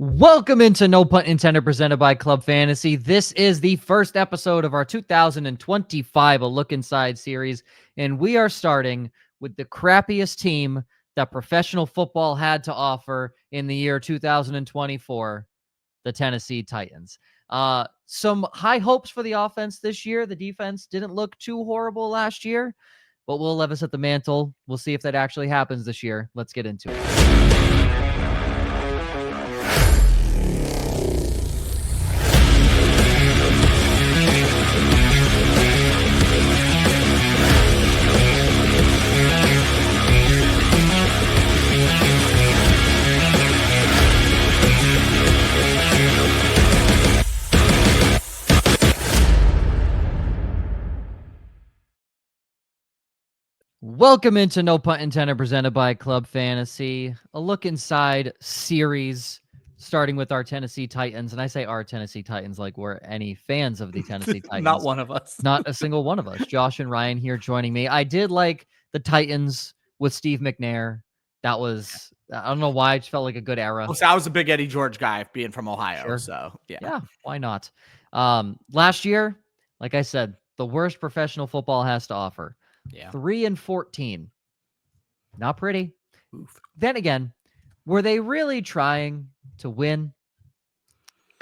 Welcome into No Punt Intended, presented by Club Fantasy. This is the first episode of our 2025 A Look Inside series, and we are starting with the crappiest team that professional football had to offer in the year 2024, the Tennessee Titans. Some high hopes for the offense this year. The defense didn't look too horrible last year, but Will Levis at the mantle. We'll see if that actually happens this year. Let's get into it. Welcome into No Punt Intended, presented by Club Fantasy. A look inside series, starting with our Tennessee Titans. And I say our Tennessee Titans like we're any fans of the Tennessee Titans. Not one of us. Not a single one of us. Josh and Ryan here joining me. I did like the Titans with Steve McNair. That was, I don't know why, it just felt like a good era. Well, so I was a big Eddie George guy being from Ohio. Sure. So, Yeah, why not? Last year, like I said, the worst professional football has to offer. Yeah. 3-14. Not pretty. Oof. Then again, were they really trying to win?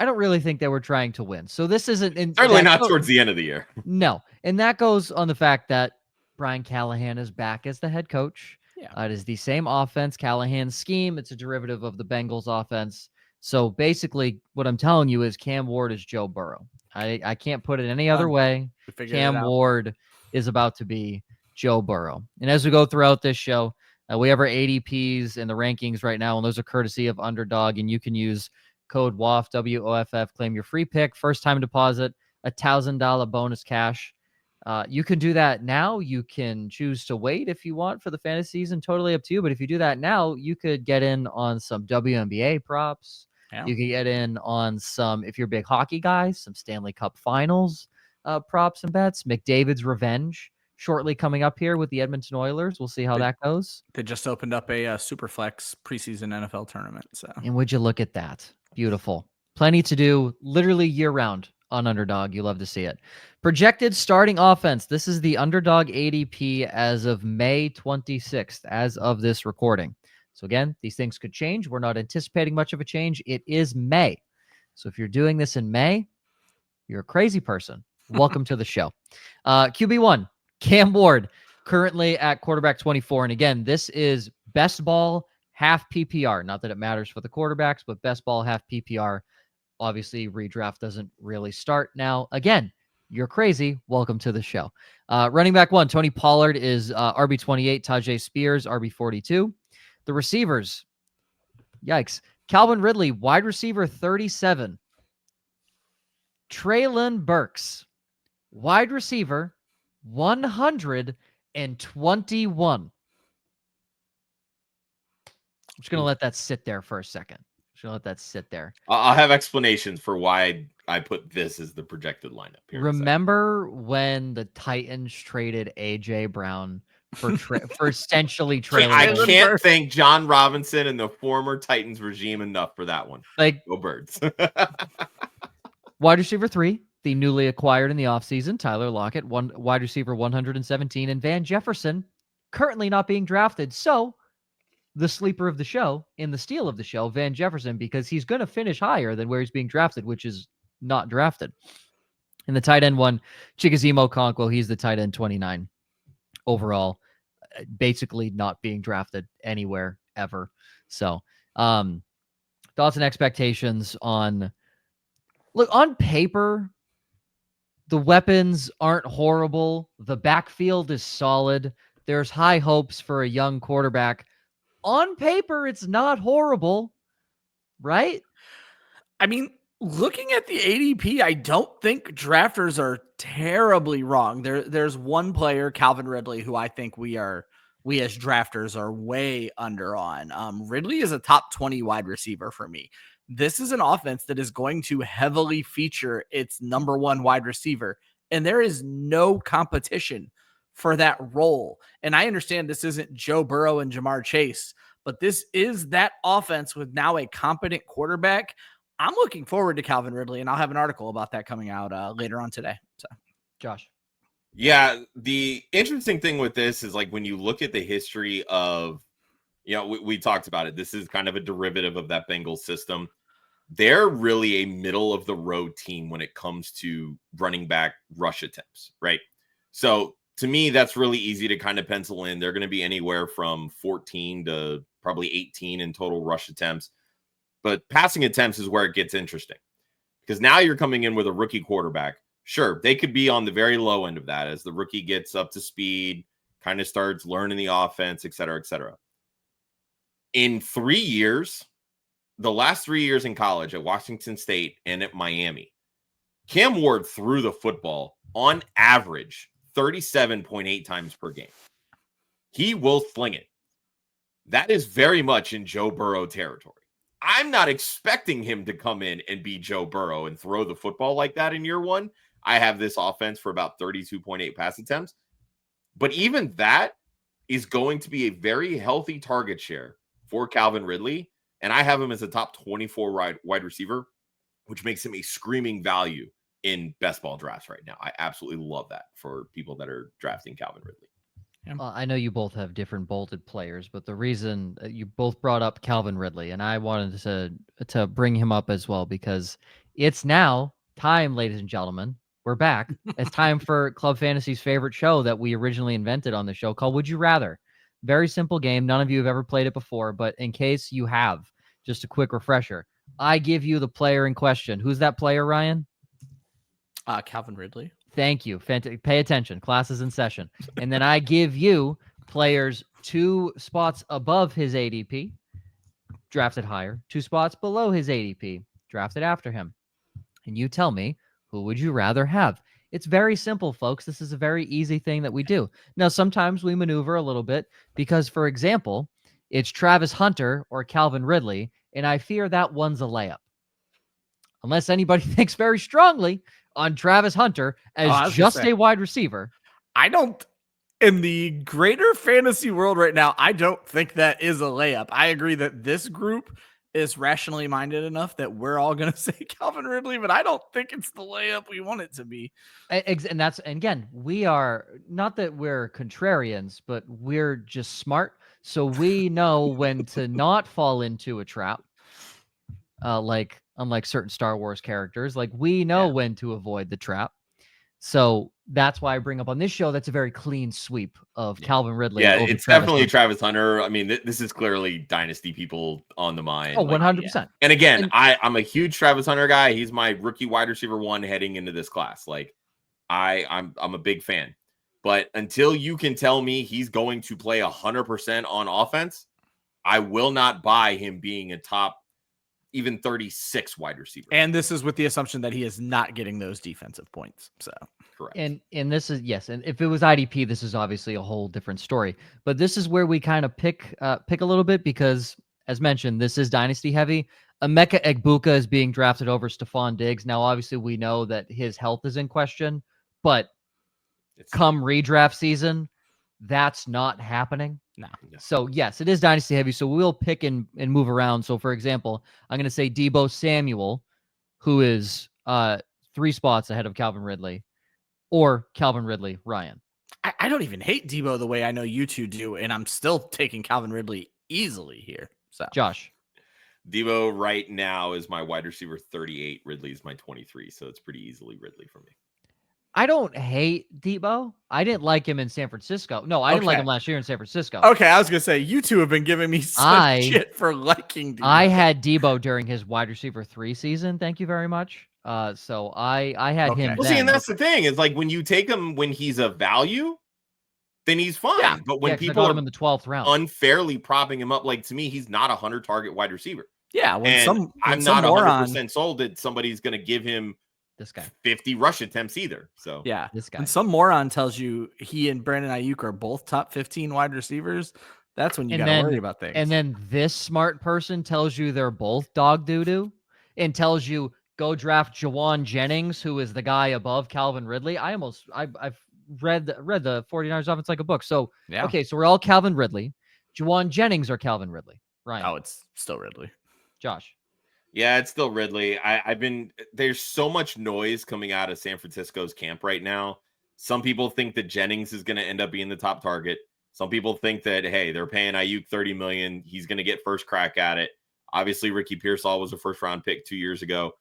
I don't really think they were trying to win. So this isn't certainly not towards the end of the year. No. And that goes on the fact that Brian Callahan is back as the head coach. Yeah. It is the same offense, Callahan's scheme. It's a derivative of the Bengals offense. So basically what I'm telling you is Cam Ward is Joe Burrow. I can't put it any other way. Cam Ward is about to be Joe Burrow. And as we go throughout this show, we have our ADPs and the rankings right now, and those are courtesy of Underdog, and you can use code WOFF, WOFF, claim your free pick, first time deposit, $1,000 bonus cash. You can do that now. You can choose to wait if you want for the fantasy season, totally up to you. But if you do that now, you could get in on some WNBA props. Yeah. You could get in on some, if you're a big hockey guy, some Stanley Cup Finals props and bets. McDavid's revenge shortly coming up here with the Edmonton Oilers. We'll see how that goes. They just opened up a Superflex preseason NFL tournament. So, and would you look at that? Beautiful. Plenty to do literally year round on Underdog. You love to see it. Projected starting offense. This is the Underdog ADP as of May 26th, as of this recording. So again, these things could change. We're not anticipating much of a change. It is May. So if you're doing this in May, you're a crazy person. Welcome to the show. QB1, Cam Ward, currently at quarterback 24. And again, this is best ball, half PPR. Not that it matters for the quarterbacks, but best ball, half PPR. Obviously, redraft doesn't really start now. Again, you're crazy. Welcome to the show. Running back 1, Tony Pollard is RB28, Tyjae Spears, RB42. The receivers, yikes. Calvin Ridley, wide receiver 37. Treylon Burks, wide receiver 121. I'm just going to let that sit there for a second. Let that sit there. I'll have explanations for why I put this as the projected lineup here. Remember when the Titans traded AJ Brown for essentially Treylon? I can't thank John Robinson and the former Titans regime enough for that one. Like, go Birds. Wide receiver 3, the newly acquired in the offseason, Tyler Lockett, wide receiver 117, and Van Jefferson, currently not being drafted. So the sleeper of the show, in the steal of the show, Van Jefferson, because he's going to finish higher than where he's being drafted, which is not drafted. In the tight end 1, Chig Okonkwo, he's the tight end 29 overall, basically not being drafted anywhere ever. So thoughts and expectations on, look, on paper, the weapons aren't horrible. The backfield is solid. There's high hopes for a young quarterback. On paper, it's not horrible, right? I mean, looking at the ADP, I don't think drafters are terribly wrong. There's one player, Calvin Ridley, who I think we as drafters are way under on. Ridley is a top 20 wide receiver for me. This is an offense that is going to heavily feature its number 1 wide receiver, and there is no competition for that role. And I understand this isn't Joe Burrow and Jamar Chase, but this is that offense with now a competent quarterback. I'm looking forward to Calvin Ridley, and I'll have an article about that coming out later on today. So, Josh. Yeah, the interesting thing with this is like when you look at the history of, we talked about it. This is kind of a derivative of that Bengals system. They're really a middle of the road team when it comes to running back rush attempts, right? So to me, that's really easy to kind of pencil in. They're going to be anywhere from 14 to probably 18 in total rush attempts. But passing attempts is where it gets interesting because now you're coming in with a rookie quarterback. Sure, they could be on the very low end of that as the rookie gets up to speed, kind of starts learning the offense, et cetera, et cetera. In 3 years, the last 3 years in college at Washington State and at Miami, Cam Ward threw the football on average 37.8 times per game. He will fling it. That is very much in Joe Burrow territory. I'm not expecting him to come in and be Joe Burrow and throw the football like that in year one. I have this offense for about 32.8 pass attempts. But even that is going to be a very healthy target share for Calvin Ridley. And I have him as a top 24 wide receiver, which makes him a screaming value in best ball drafts right now. I absolutely love that for people that are drafting Calvin Ridley. I know you both have different bolted players, but the reason you both brought up Calvin Ridley, and I wanted to bring him up as well because it's now time, ladies and gentlemen. We're back. It's time for Club Fantasy's favorite show that we originally invented on the show called Would You Rather? Very simple game. None of you have ever played it before, but in case you have, just a quick refresher. I give you the player in question. Who's that player, Ryan? Calvin Ridley. Thank you. Pay attention. Class is in session. And then I give you players 2 spots above his ADP, drafted higher, 2 spots below his ADP, drafted after him. And you tell me, who would you rather have? It's very simple, folks. This is a very easy thing that we do. Now, sometimes we maneuver a little bit because, for example, it's Travis Hunter or Calvin Ridley, and I fear that one's a layup. Unless anybody thinks very strongly on Travis Hunter as just a wide receiver. I don't, in the greater fantasy world right now, I don't think that is a layup. I agree that this group is rationally minded enough that we're all going to say Calvin Ridley, but I don't think it's the layup we want it to be. And that's, and again, we are not that we're contrarians, but we're just smart. So we know when to not fall into a trap. Unlike certain Star Wars characters, like we know when to avoid the trap. So that's why I bring up on this show, that's a very clean sweep of Calvin Ridley. Yeah, it's definitely Travis Hunter. I mean, this is clearly dynasty people on the mind. Oh, 100%. And again, I'm a huge Travis Hunter guy. He's my rookie wide receiver 1 heading into this class. Like I'm a big fan. But until you can tell me he's going to play 100% on offense, I will not buy him being a top even 36 wide receiver. And this is with the assumption that he is not getting those defensive points. So correct. And this is, yes. And if it was IDP, this is obviously a whole different story, but this is where we kind of pick a little bit because as mentioned, this is dynasty heavy. Emeka Egbuka is being drafted over Stephon Diggs. Now, obviously we know that his health is in question, but come redraft season, that's not happening. No. So yes, it is dynasty heavy. So we'll pick and move around. So for example, I'm going to say Deebo Samuel, who is 3 spots ahead of Calvin Ridley, or Calvin Ridley, Ryan. I don't even hate Deebo the way I know you two do, and I'm still taking Calvin Ridley easily here. So Josh. Deebo right now is my wide receiver 38. Ridley's my 23. So it's pretty easily Ridley for me. I don't hate Deebo. I didn't like him in San Francisco. No, I didn't like him last year in San Francisco. Okay, I was going to say, you two have been giving me some shit for liking Deebo. I had Deebo during his wide receiver 3 season. Thank you very much. So I had him. Well, see, and that's the thing. Is like when you take him when he's a value, then he's fine. Yeah. But when people are him in the 12th round unfairly propping him up, like to me, he's not a 100-target wide receiver. Yeah, I'm not 100% sold that somebody's going to give him this guy 50 rush attempts either. So yeah, this guy. When some moron tells you he and Brandon Ayuk are both top 15 wide receivers, that's when you got to worry about things. And then this smart person tells you they're both dog doo-doo and tells you go draft Jawan Jennings, who is the guy above Calvin Ridley. I've read the 49ers offense like a book. So okay, so we're all Calvin Ridley. Juwan Jennings or Calvin Ridley? Ryan. Oh, it's still Ridley. Josh. Yeah, it's still Ridley. There's so much noise coming out of San Francisco's camp right now. Some people think that Jennings is going to end up being the top target. Some people think that, hey, they're paying Ayuk $30 million. He's going to get first crack at it. Obviously, Ricky Pearsall was a first round pick 2 years ago.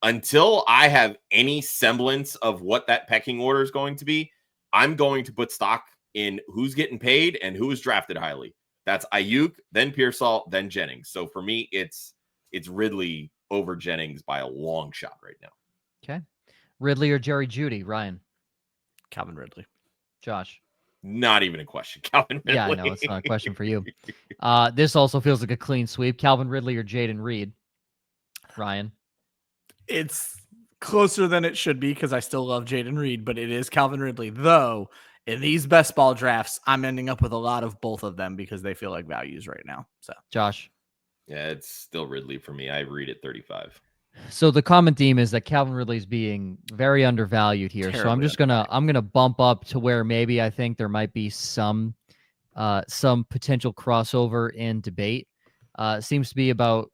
Until I have any semblance of what that pecking order is going to be, I'm going to put stock in who's getting paid and who is drafted highly. That's Ayuk, then Pearsall, then Jennings. So for me, it's Ridley over Jennings by a long shot right now. Okay. Ridley or Jerry Jeudy? Ryan. Calvin Ridley. Josh. Not even a question. Calvin Ridley. Yeah, no, it's not a question for you. This also feels like a clean sweep. Calvin Ridley or Jaden Reed? Ryan. It's closer than it should be because I still love Jaden Reed, but it is Calvin Ridley. Though, in these best ball drafts, I'm ending up with a lot of both of them because they feel like values right now. So, Josh. Yeah, it's still Ridley for me. I read at 35. So the common theme is that Calvin Ridley's being very undervalued here. So I'm just gonna bump up to where maybe I think there might be some potential crossover in debate. Seems to be about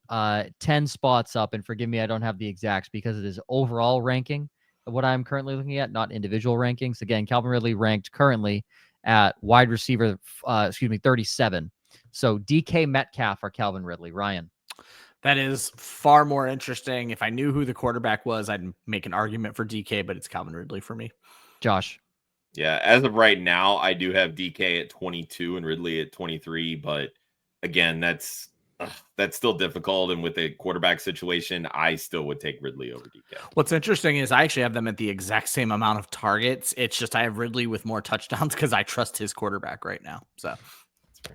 10 spots up, and forgive me, I don't have the exacts because it is overall ranking of what I'm currently looking at, not individual rankings. Again, Calvin Ridley ranked currently at wide receiver, 37. So DK Metcalf or Calvin Ridley? Ryan. that is far more interesting. If I knew who the quarterback was, I'd make an argument for DK, but it's Calvin Ridley for me. Josh. Yeah, as of right now, I do have DK at 22 and Ridley at 23. But again, that's still difficult. And with the quarterback situation, I still would take Ridley over DK. What's interesting is I actually have them at the exact same amount of targets. It's just I have Ridley with more touchdowns because I trust his quarterback right now. So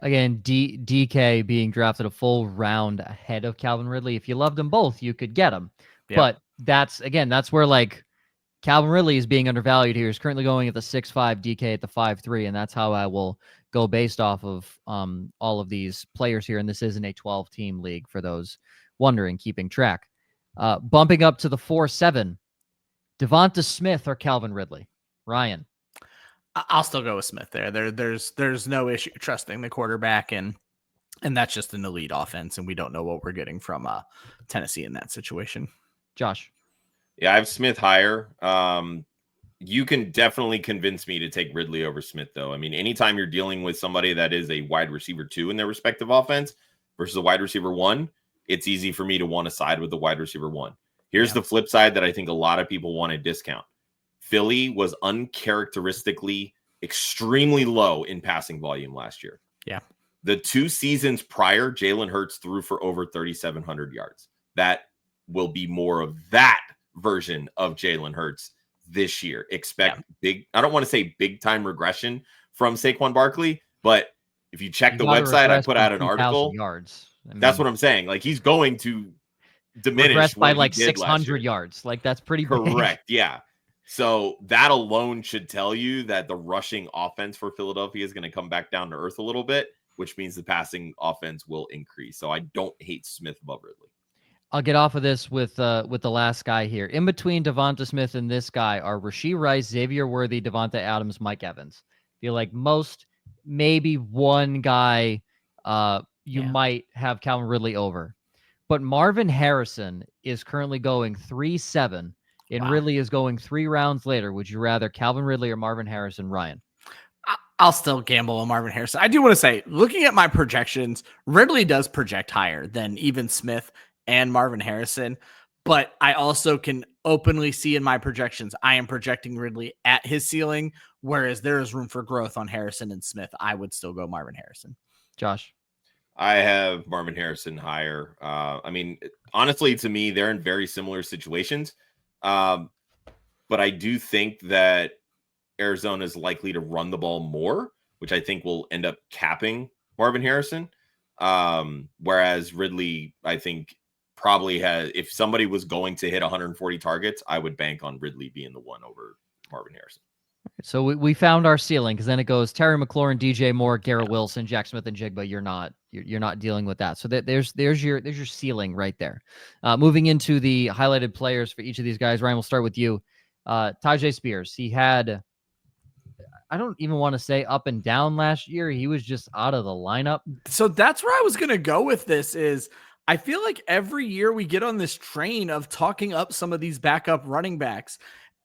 Again, DK being drafted a full round ahead of Calvin Ridley. If you loved them both, you could get them. Yep. But that's where like Calvin Ridley is being undervalued here. He's currently going at the 6.5, DK at the 5.3, and that's how I will go based off of all of these players here. And this isn't a 12-team league for those wondering, keeping track. Bumping up to the 4.7, Devonta Smith or Calvin Ridley? Ryan. I'll still go with Smith there. There's no issue trusting the quarterback, and that's just an elite offense, and we don't know what we're getting from Tennessee in that situation. Josh. Yeah, I have Smith higher. You can definitely convince me to take Ridley over Smith, though. I mean, anytime you're dealing with somebody that is a wide receiver 2 in their respective offense versus a wide receiver 1, it's easy for me to want to side with the wide receiver 1. Here's the flip side that I think a lot of people want to discount. Philly was uncharacteristically extremely low in passing volume last year. Yeah. The 2 seasons prior, Jalen Hurts threw for over 3,700 yards. That will be more of that version of Jalen Hurts this year. Expect big, I don't want to say big time regression from Saquon Barkley, but if you check the website, I put out an article. Yards. That's what I'm saying. Like he's going to diminish by like 600 yards. Like that's pretty correct. Yeah. So that alone should tell you that the rushing offense for Philadelphia is going to come back down to earth a little bit, which means the passing offense will increase. So I don't hate Smith above Ridley. I'll get off of this with the last guy here. In between Devonta Smith and this guy are Rashee Rice, Xavier Worthy, Devonta Adams, Mike Evans. Feel like most, maybe one guy you might have Calvin Ridley over. But Marvin Harrison is currently going 3.7, and Ridley is going 3 rounds later. Would you rather Calvin Ridley or Marvin Harrison? Ryan. I'll still gamble on Marvin Harrison. I do want to say, looking at my projections, Ridley does project higher than even Smith and Marvin Harrison, but I also can openly see in my projections, I am projecting Ridley at his ceiling, whereas there is room for growth on Harrison and Smith. I would still go Marvin Harrison. Josh. I have Marvin Harrison higher. I mean, honestly, to me, they're in very similar situations. But I do think that Arizona is likely to run the ball more, which I think will end up capping Marvin Harrison. Whereas Ridley, I think, probably has, if somebody was going to hit 140 targets, I would bank on Ridley being the one over Marvin Harrison. So we found our ceiling, because then it goes Terry McLaurin, DJ Moore, Garrett Wilson, Jack Smith, and Jigba. You're not dealing with that. So there's your ceiling right there. Moving into the highlighted players for each of these guys. Ryan, we'll start with you. Tyjae Spears. He had, I don't even want to say up and down last year. He was just out of the lineup. So that's where I was going to go with this is I feel like every year we get on this train of talking up some of these backup running backs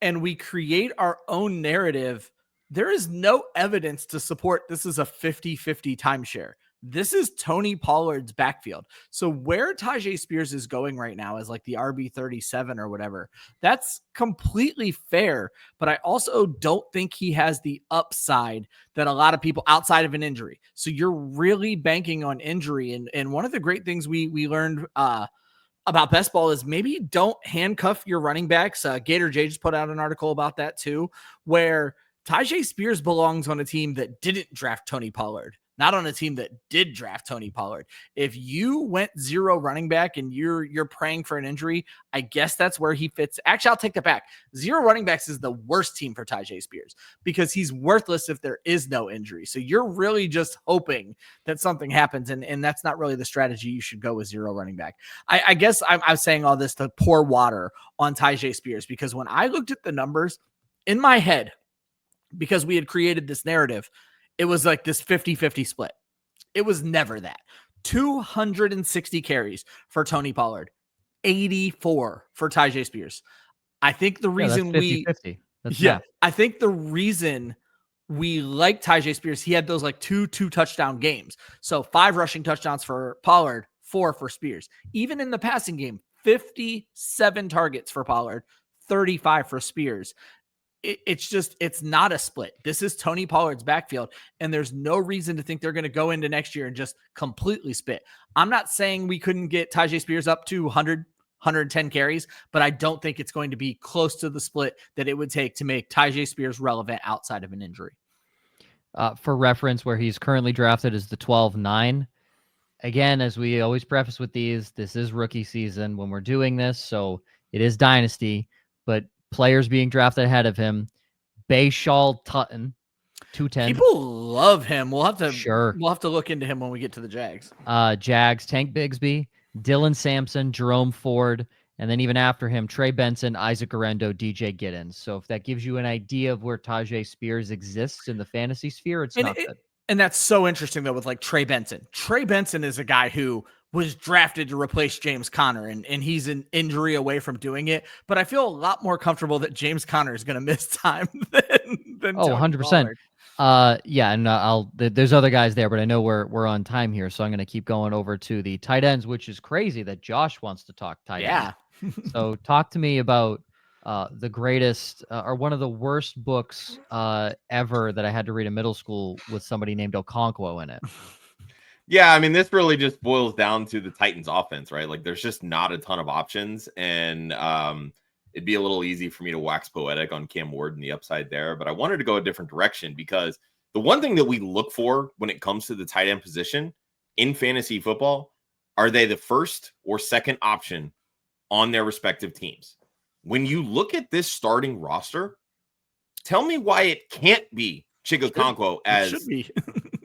and we create our own narrative. There is no evidence to support this is a 50-50 timeshare. This is Tony Pollard's backfield. So where Tyjae Spears is going right now is like the RB37 or whatever. That's completely fair, but I also don't think he has the upside that a lot of people outside of an injury. So you're really banking on injury. And one of the great things we learned about best ball is maybe don't handcuff your running backs. Gator J just put out an article about that too, where Tyjae Spears belongs on a team that didn't draft Tony Pollard, not on a team that did draft Tony Pollard. If you went zero running back and you're praying for an injury, I guess that's where he fits. Actually, I'll take that back. Zero running backs is the worst team for Tyjae Spears because he's worthless if there is no injury. So you're really just hoping that something happens, and that's not really the strategy you should go with zero running back. I guess I'm saying all this to pour water on Tyjae Spears because when I looked at the numbers in my head, because we had created this narrative, it was like this 50-50 split. It was never that. 260 carries for Tony Pollard, 84 for Tyjae Spears. I think the reason I think the reason we like Tyjae Spears, he had those like two touchdown games. So 5 rushing touchdowns for Pollard, 4 for Spears. Even in the passing game, 57 targets for Pollard, 35 for Spears. It's not a split. This is Tony Pollard's backfield, and there's no reason to think they're going to go into next year and just completely split. I'm not saying we couldn't get Tyjae Spears up to 100, 110 carries, but I don't think it's going to be close to the split that it would take to make Tyjae Spears relevant outside of an injury. For reference, where he's currently drafted is the 12-9. Again, as we always preface with these, this is rookie season when we're doing this, so it is dynasty, but players being drafted ahead of him, Bayshall Tutton, 210. People love him. We'll have to look into him when we get to the Jags. Jags, Tank Bigsby, Dylan Sampson, Jerome Ford, and then even after him, Trey Benson, Isaac Arendo, DJ Giddens. So if that gives you an idea of where Tyjae Spears exists in the fantasy sphere, it's not good. And that's so interesting, though, with like Trey Benson. Trey Benson is a guy who was drafted to replace James Conner, and he's an injury away from doing it. But I feel a lot more comfortable that James Conner is going to miss time than 100%. Yeah, and there's other guys there, but I know we're on time here, so I'm going to keep going over to the tight ends, which is crazy that Josh wants to talk tight ends. So talk to me about the greatest or one of the worst books ever that I had to read in middle school with somebody named Okonkwo in it. Yeah, I mean, this really just boils down to the Titans offense, right? Like there's just not a ton of options, and it'd be a little easy for me to wax poetic on Cam Ward and the upside there, but I wanted to go a different direction because the one thing that we look for when it comes to the tight end position in fantasy football, are they the first or second option on their respective teams? When you look at this starting roster, tell me why it can't be Chig Okonkwo as should be.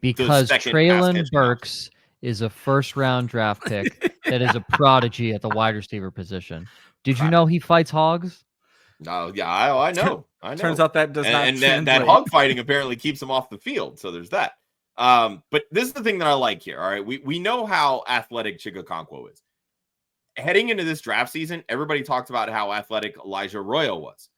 Because Traylon Burks is a first-round draft pick that is a prodigy at the wide receiver position. Did you know he fights hogs? No, yeah, I know. Turns out that does not. And that hog fighting apparently keeps him off the field. So there's that. But this is the thing that I like here. All right, we know how athletic Chig Okonkwo is. Heading into this draft season, everybody talked about how athletic Elijah Arroyo was.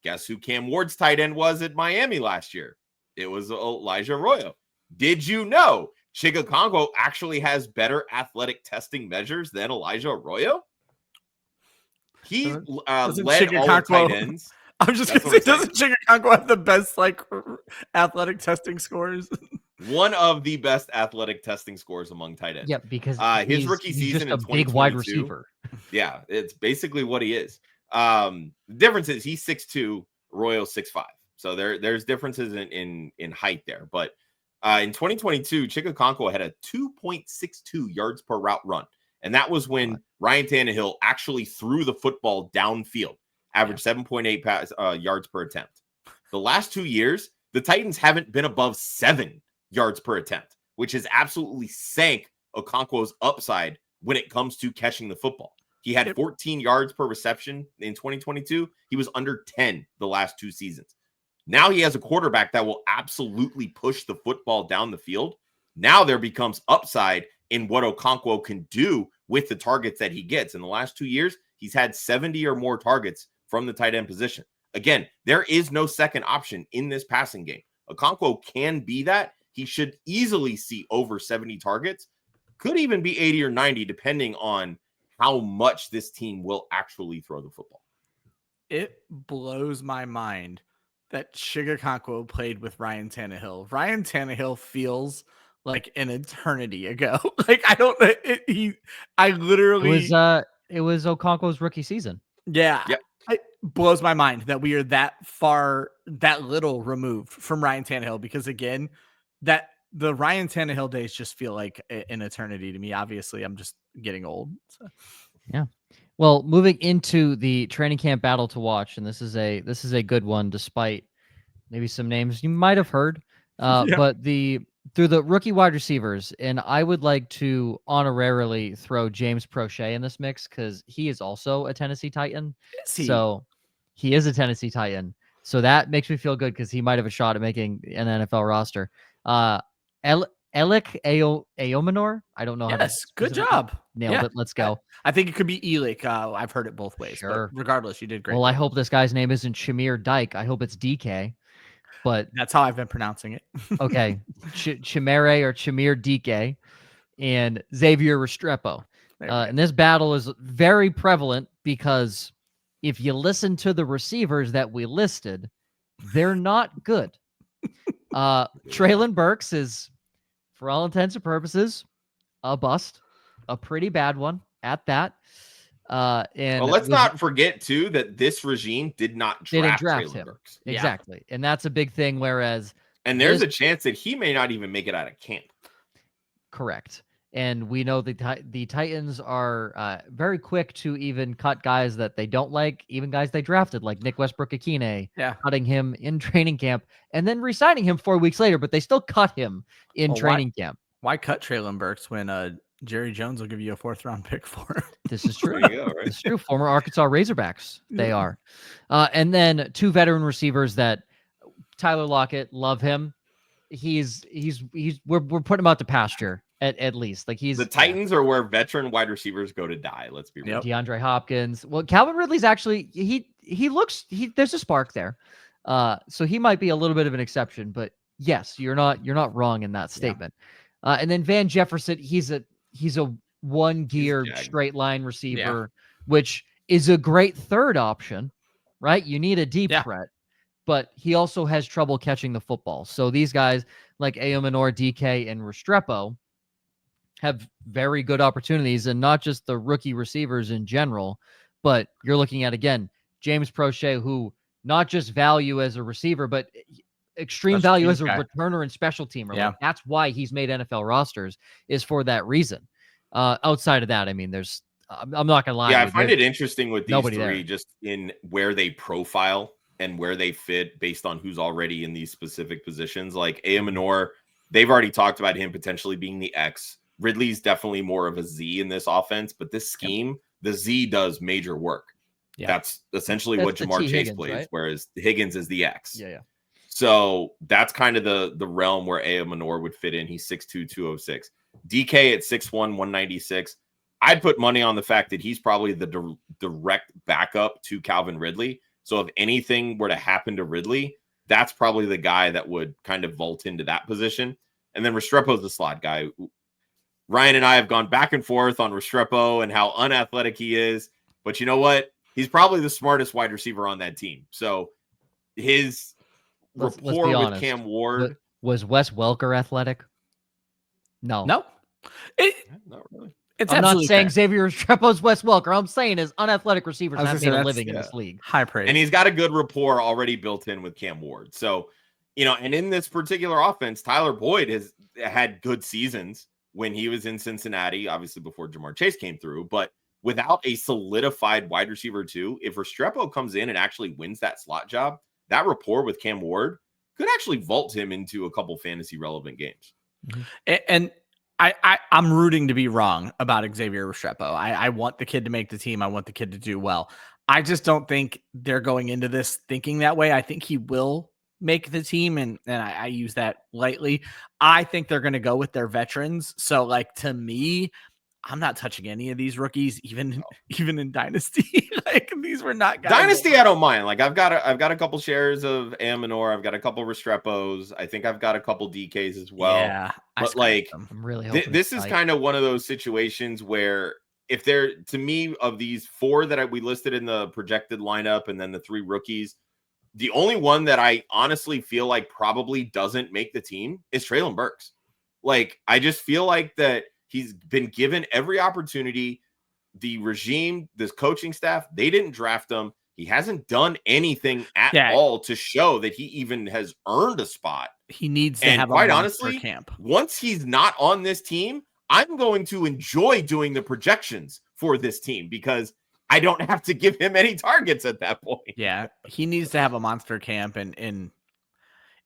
Guess who Cam Ward's tight end was at Miami last year? It was Elijah Arroyo. Did you know Chig Okonkwo actually has better athletic testing measures than Elijah Arroyo? He led all the tight ends. I'm just going to say, doesn't Chig Okonkwo have the best athletic testing scores? One of the best athletic testing scores among tight ends. Yeah, because his rookie season just a big wide receiver. Yeah, it's basically what he is. The difference is he's 6'2", Arroyo 6'5". So there's differences in height there. But in 2022, Chig Okonkwo had a 2.62 yards per route run. And that was when Ryan Tannehill actually threw the football downfield, averaged 7.8 yards per attempt. The last 2 years, the Titans haven't been above 7 yards per attempt, which has absolutely sank Okonkwo's upside when it comes to catching the football. He had 14 yards per reception in 2022. He was under 10 the last 2 seasons. Now he has a quarterback that will absolutely push the football down the field. Now there becomes upside in what Okonkwo can do with the targets that he gets. In the last 2 years, he's had 70 or more targets from the tight end position. Again, there is no second option in this passing game. Okonkwo can be that. He should easily see over 70 targets. Could even be 80 or 90, depending on how much this team will actually throw the football. It blows my mind that Chig Okonkwo played with Ryan Tannehill. Ryan Tannehill feels like an eternity ago. Like, I don't, I literally, it was Okonkwo's rookie season. yeah. Yep. It blows my mind that we are that little removed from Ryan Tannehill, because again, that the Ryan Tannehill days just feel like an eternity to me. Obviously, I'm just getting old. So. Yeah. Well, moving into the training camp battle to watch, and this is a good one, despite maybe some names you might have heard. But through the rookie wide receivers, and I would like to honorarily throw James Prochet in this mix because he is also a Tennessee Titan. Is he? So he is a Tennessee Titan. So that makes me feel good because he might have a shot at making an NFL roster. Elik Aomanor. I don't know how to. Yes, good job. Nailed it. Let's go. I think it could be Elik. I've heard it both ways. Sure. But regardless, you did great. Well, I hope this guy's name isn't Shamir Dyke. I hope it's DK. But that's how I've been pronouncing it. Okay. Chimere or Chimere DK and Xavier Restrepo. And this battle is very prevalent because if you listen to the receivers that we listed, they're not good. Traylon Burks is, for all intents and purposes, a bust, a pretty bad one at that. And let's not forget too that this regime did not draft him. Burks. Exactly. And that's a big thing. Whereas, and there's a chance that he may not even make it out of camp. Correct. And we know the Titans are very quick to even cut guys that they don't like, even guys they drafted, like Nick Westbrook-Akine, cutting him in training camp and then re-signing him 4 weeks later, but they still cut him in training camp. Why cut Traylon Burks when Jerry Jones will give you a 4th-round pick for him? This is true. There you go, right? It's true. Former Arkansas Razorbacks, they are. And then 2 veteran receivers that Tyler Lockett, love him. We're putting him out to pasture. At least, like the Titans are where veteran wide receivers go to die. Let's be real. DeAndre Hopkins. Well, Calvin Ridley's actually there's a spark there, so he might be a little bit of an exception. But yes, you're not wrong in that statement. And then Van Jefferson, he's a one gear straight line receiver, which is a great third option, right? You need a deep threat, but he also has trouble catching the football. So these guys like Aomanor, DK, and Restrepo have very good opportunities, and not just the rookie receivers in general, but you're looking at, again, James Prochet, who not just value as a receiver, but extreme value as a returner and special teamer. Like, that's why he's made NFL rosters, is for that reason. Outside of that, I mean, I'm not going to lie. Yeah, I find it interesting with these three, there. just in where they profile and where they fit based on who's already in these specific positions. Like Aomanor, they've already talked about him potentially being the X. Ridley's definitely more of a Z in this offense, but this scheme, the Z does major work. That's essentially what Jamar Chase Higgins, plays, right? Whereas Higgins is the X. Yeah. So that's kind of the realm where Aomanor would fit in. He's 6'2", 206. DK at 6'1", 196. I'd put money on the fact that he's probably the direct backup to Calvin Ridley. So if anything were to happen to Ridley, that's probably the guy that would kind of vault into that position. And then Restrepo's the slot guy. Ryan and I have gone back and forth on Restrepo and how unathletic he is. But you know what? He's probably the smartest wide receiver on that team. So his rapport with Cam Ward. Was Wes Welker athletic? No. Not really. I'm not saying Xavier Restrepo's Wes Welker. I'm saying his unathletic receivers have made a living in this league. High praise. And he's got a good rapport already built in with Cam Ward. So, and in this particular offense, Tyler Boyd has had good seasons when he was in Cincinnati, obviously before Jamar Chase came through. But without a solidified wide receiver too, if Restrepo comes in and actually wins that slot job, that rapport with Cam Ward could actually vault him into a couple fantasy relevant games. And I'm rooting to be wrong about Xavier Restrepo. I want the kid to make the team. I want the kid to do well. I just don't think they're going into this thinking that way. I think he will make the team, and I use that lightly. I think they're going to go with their veterans. So, like, to me, I'm not touching any of these rookies, even in Dynasty. Like, these were not guys. Dynasty, I don't mind. Like, I've got a couple shares of Amanor. I've got a couple Restrepos. I think I've got a couple DKs as well. Yeah, but like, I'm really hoping this is kind of one of those situations where if they're, to me, of these 4 that we listed in the projected lineup and then the 3 rookies, the only one that I honestly feel like probably doesn't make the team is Treylon Burks. Like, I just feel like that he's been given every opportunity. The regime, this coaching staff, they didn't draft him. He hasn't done anything at all to show that he even has earned a spot. He needs to have quite a honestly, camp. Once he's not on this team, I'm going to enjoy doing the projections for this team because I don't have to give him any targets at that point. Yeah, he needs to have a monster camp, and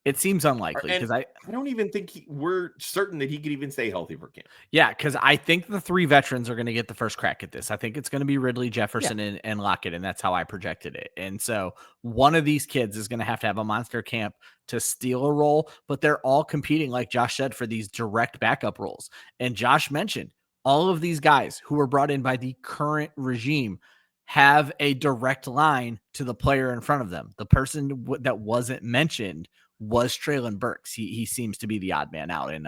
it seems unlikely because I don't even think we're certain that he could even stay healthy for camp. Yeah, because I think the 3 veterans are going to get the first crack at this. I think it's going to be Ridley, Jefferson, and Lockett, and that's how I projected it. And so one of these kids is going to have a monster camp to steal a role, but they're all competing, like Josh said, for these direct backup roles. And Josh mentioned all of these guys who were brought in by the current regime have a direct line to the player in front of them. The person that wasn't mentioned was Treylon Burks. He seems to be the odd man out in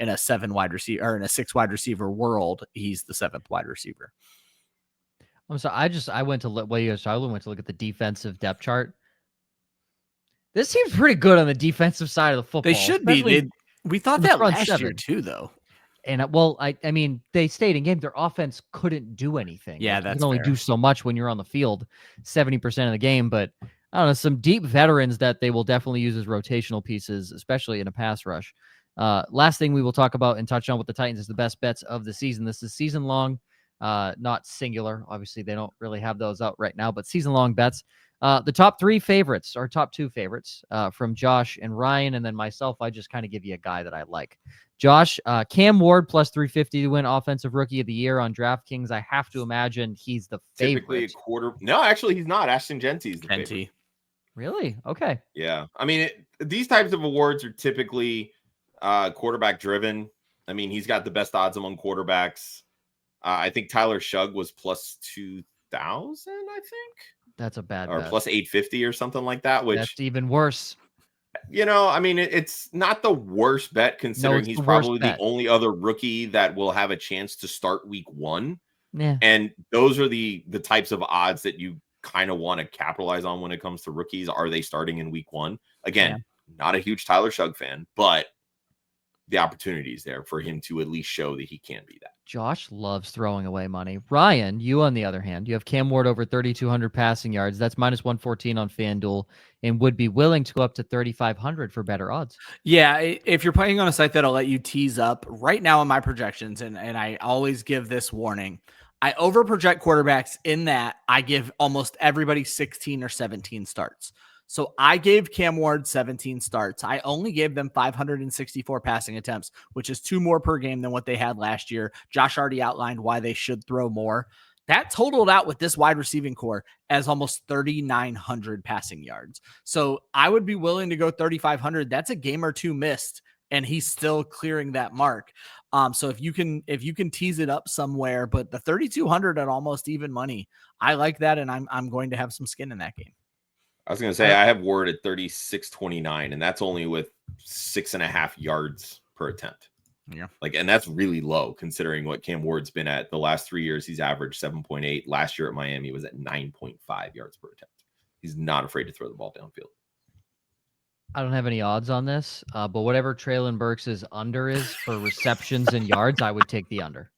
a 7 wide receiver or in a 6 wide receiver world. He's the 7th wide receiver. I'm sorry. I went to look at the defensive depth chart. This seems pretty good on the defensive side of the football. They should be. We thought that last year too, though. And well, I mean, they stayed in game. Their offense couldn't do anything. Yeah, like, that's you can only fair. do so much when you're on the field, 70% of the game. But I don't know, some deep veterans that they will definitely use as rotational pieces, especially in a pass rush. Last thing we will talk about and touch on with the Titans is the best bets of the season. This is season long, not singular. Obviously, they don't really have those out right now, but season long bets. The top 3 favorites, or top 2 favorites, from Josh and Ryan, and then myself. I just kind of give you a guy that I like. Josh, Cam Ward plus 350 to win Offensive Rookie of the Year on DraftKings. I have to imagine he's the favorite. Typically a quarter. No, actually, he's not. Ashton Genty's the favorite. Really? Okay. Yeah. I mean, these types of awards are typically quarterback driven. I mean, he's got the best odds among quarterbacks. I think Tyler Shugg was plus 2,000, I think. That's a bad or bet. plus 850 or something like that, which that's even worse. You know, I mean, it's not the worst bet considering he's probably the only other rookie that will have a chance to start week 1. Yeah. And those are the types of odds that you kind of want to capitalize on when it comes to rookies. Are they starting in week 1? Again, not a huge Tyler Shugg fan, but the opportunity is there for him to at least show that he can be that. Josh loves throwing away money. Ryan, you on the other hand, you have Cam Ward over 3,200 passing yards. That's minus 114 on FanDuel, and would be willing to go up to 3,500 for better odds. Yeah, if you're playing on a site that'll let you tease up, right now in my projections, and I always give this warning, I over project quarterbacks in that I give almost everybody 16 or 17 starts. So I gave Cam Ward 17 starts. I only gave them 564 passing attempts, which is 2 more per game than what they had last year. Josh already outlined why they should throw more. That totaled out with this wide receiving core as almost 3,900 passing yards. So I would be willing to go 3,500. That's a game or 2 missed, and he's still clearing that mark. So if you can tease it up somewhere, but the 3,200 at almost even money, I like that, and I'm going to have some skin in that game. I was going to say I have Ward at 36.29, and that's only with 6.5 yards per attempt. Yeah. And that's really low considering what Cam Ward's been at the last 3 years. He's averaged 7.8. Last year at Miami was at 9.5 yards per attempt. He's not afraid to throw the ball downfield. I don't have any odds on this, but whatever Treylon Burks' under is for receptions and yards, I would take the under.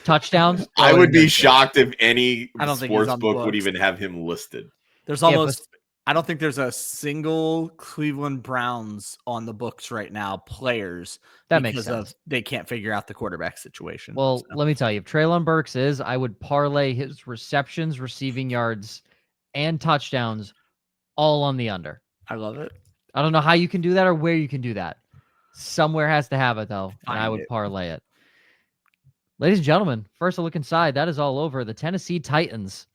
Touchdowns? I would be shocked if any sports book would even have him listed. There's almost, I don't think there's a single Cleveland Browns on the books right now, players, that makes sense. They can't figure out the quarterback situation. Well, let me tell you, if Treylon Burks is, I would parlay his receptions, receiving yards, and touchdowns all on the under. I love it. I don't know how you can do that or where you can do that. Somewhere has to have it, though, and I would parlay it. Ladies and gentlemen, first a look inside. That is all over. The Tennessee Titans,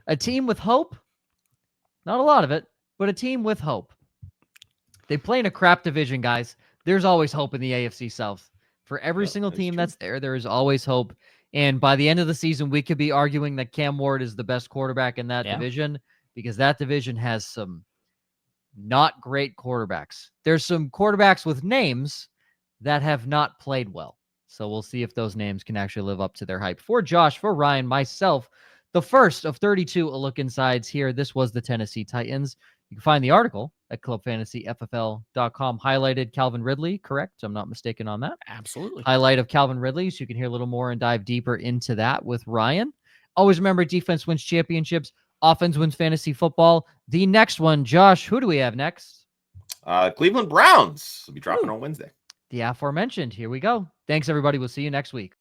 a team with hope. Not a lot of it, but a team with hope. They play in a crap division, guys. There's always hope in the AFC South. For every Yep, single that's team true. that's there is always hope. And by the end of the season, we could be arguing that Cam Ward is the best quarterback in that division, because that division has some not great quarterbacks. There's some quarterbacks with names that have not played well. So we'll see if those names can actually live up to their hype. For Josh, for Ryan, myself, the first of 32 A Look Insides here. This was the Tennessee Titans. You can find the article at clubfantasyffl.com. Highlighted Calvin Ridley, correct? I'm not mistaken on that. Absolutely. Highlight of Calvin Ridley, so you can hear a little more and dive deeper into that with Ryan. Always remember, defense wins championships. Offense wins fantasy football. The next one, Josh, who do we have next? Cleveland Browns will be dropping on Wednesday. The aforementioned. Here we go. Thanks, everybody. We'll see you next week.